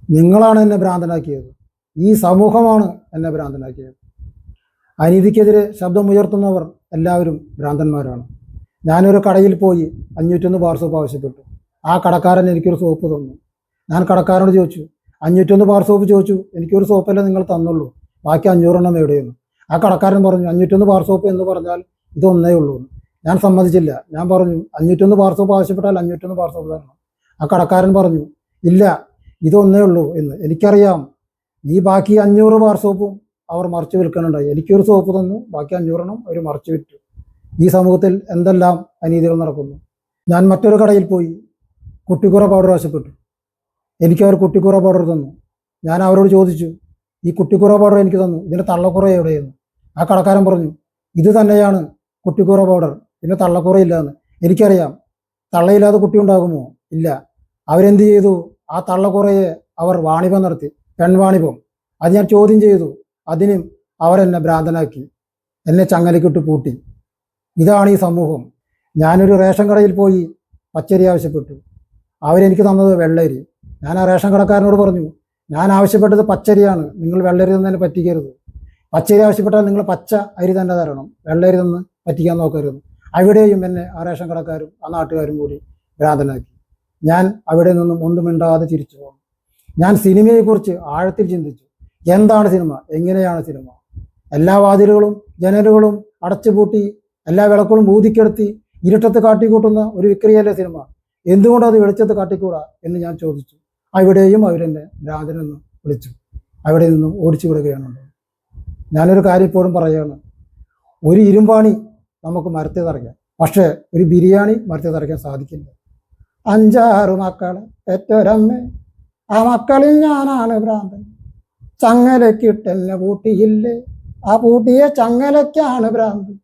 നിങ്ങളാണ് എന്നെ ഭ്രാന്തനാക്കിയത്. ഈ സമൂഹമാണ് എന്നെ ഭ്രാന്തനാക്കിയത്. അനീതിക്കെതിരെ ശബ്ദമുയർത്തുന്നവർ എല്ലാവരും ഭ്രാന്തന്മാരാണ്. ഞാനൊരു കടയിൽ പോയി 501 ബാർ സോപ്പ് ആവശ്യപ്പെട്ടു. ആ കടക്കാരൻ എനിക്കൊരു സോപ്പ് തന്നു. ഞാൻ കടക്കാരനോട് ചോദിച്ചു, 501 ബാർ സോപ്പ് ചോദിച്ചു, എനിക്കൊരു സോപ്പല്ലേ നിങ്ങൾ തന്നുള്ളൂ, ബാക്കി 500 എണ്ണം എവിടെയെന്ന്. ആ കടക്കാരൻ പറഞ്ഞു, 501 ബാർ സോപ്പ് എന്ന് പറഞ്ഞാൽ ഇതൊന്നേ ഉള്ളൂ. ഞാൻ സമ്മതിച്ചില്ല. ഞാൻ പറഞ്ഞു, 501 ബാർ സോപ്പ് ആവശ്യപ്പെട്ടാൽ 501 ബാർ സോപ്പ് തരണം. ആ കടക്കാരൻ പറഞ്ഞു, ഇല്ല, ഇതൊന്നേ ഉള്ളൂ എന്ന്. എനിക്കറിയാം, ഈ ബാക്കി 500 ബാർ സോപ്പും അവർ മറിച്ച് വിൽക്കുന്നുണ്ടായി. എനിക്കൊരു സോപ്പ് തന്നു, ബാക്കി 500 എണ്ണം അവർ മറിച്ച് വിറ്റു. ഈ സമൂഹത്തിൽ എന്തെല്ലാം അനീതികൾ നടക്കുന്നു. ഞാൻ മറ്റൊരു കടയിൽ പോയി കുട്ടിക്കുറ പൗഡർ ആവശ്യപ്പെട്ടു. എനിക്കവർ കുട്ടിക്കുറ പൗഡർ തന്നു. ഞാൻ അവരോട് ചോദിച്ചു, ഈ കുട്ടിക്കുറ പൗഡർ എനിക്ക് തന്നു, ഇതിൻ്റെ തള്ളക്കുറ എവിടെയെന്ന്. ആ കടക്കാരൻ പറഞ്ഞു, ഇത് തന്നെയാണ് കുട്ടിക്കുറ പൗഡർ, പിന്നെ തള്ളക്കുറയില്ല എന്ന്. എനിക്കറിയാം, തള്ളയില്ലാതെ കുട്ടി ഉണ്ടാകുമോ? ഇല്ല. അവരെന്ത് ചെയ്തു? ആ തള്ളക്കുറയെ അവർ വാണിഭം നടത്തി, പെൺവാണിഭം. അത് ഞാൻ ചോദ്യം ചെയ്തു. അതിനും അവരെന്നെ ഭ്രാന്തനാക്കി, എന്നെ ചങ്ങലക്കിട്ട് പൂട്ടി. ഇതാണ് ഈ സമൂഹം. ഞാനൊരു റേഷൻ കടയിൽ പോയി പച്ചരി ആവശ്യപ്പെട്ടു. അവരെനിക്ക് തന്നത് വെള്ളരി. ഞാൻ ആ റേഷൻ കടക്കാരനോട് പറഞ്ഞു, ഞാൻ ആവശ്യപ്പെട്ടത് പച്ചരിയാണ്, നിങ്ങൾ വെള്ളരി തന്നെ പറ്റിക്കരുത്. പച്ചരി ആവശ്യപ്പെട്ടാൽ നിങ്ങൾ പച്ച അരി തന്നെ തരണം, വെള്ളരി തന്ന് പറ്റിക്കാൻ നോക്കരുത്. അവിടെയും എന്നെ ആ റേഷൻ കടക്കാരും ആ നാട്ടുകാരും കൂടി ഭ്രാന്തനാക്കി. ഞാൻ അവിടെ നിന്നും ഒന്നും മിണ്ടാതെ തിരിച്ചു പോകുന്നു. ഞാൻ സിനിമയെക്കുറിച്ച് ആഴത്തിൽ ചിന്തിച്ചു. എന്താണ് സിനിമ? എങ്ങനെയാണ് സിനിമ? എല്ലാ വാതിലുകളും ജനലുകളും അടച്ചുപൂട്ടി, എല്ലാ വിളക്കുകളും ഊതിക്കെടുത്തി ഇരുട്ടത്ത് കാട്ടിക്കൂട്ടുന്ന ഒരു വിക്രിയല്ലേ സിനിമ. എന്തുകൊണ്ട് അത് വെളിച്ചത്ത് കാട്ടിക്കൂടാ എന്ന് ഞാൻ ചോദിച്ചു. അവിടെയും അവരെന്നെ ഭ്രാന്തനെന്ന് വിളിച്ചു. അവിടെ നിന്നും ഓടിച്ചു വിടുകയാണ്. ഞാനൊരു കാര്യം ഇപ്പോഴും പറയുകയാണ്, ഒരു ഇരുമ്പാണി നമുക്ക് മരത്തെ തറയ്ക്കാം, പക്ഷേ ഒരു ബിരിയാണി മരത്തെ തറയ്ക്കാൻ സാധിക്കില്ല. 5-6 മക്കളെ പെറ്റൊരമ്മ, ആ മക്കളിൽ ഞാനാണ് ഭ്രാന്തൻ. ചങ്ങലക്കിട്ടെന്നെ പൂട്ടിയില്ലേ, ആ പൂട്ടിയ ചങ്ങലയ്ക്കാണ് ഭ്രാന്തൻ.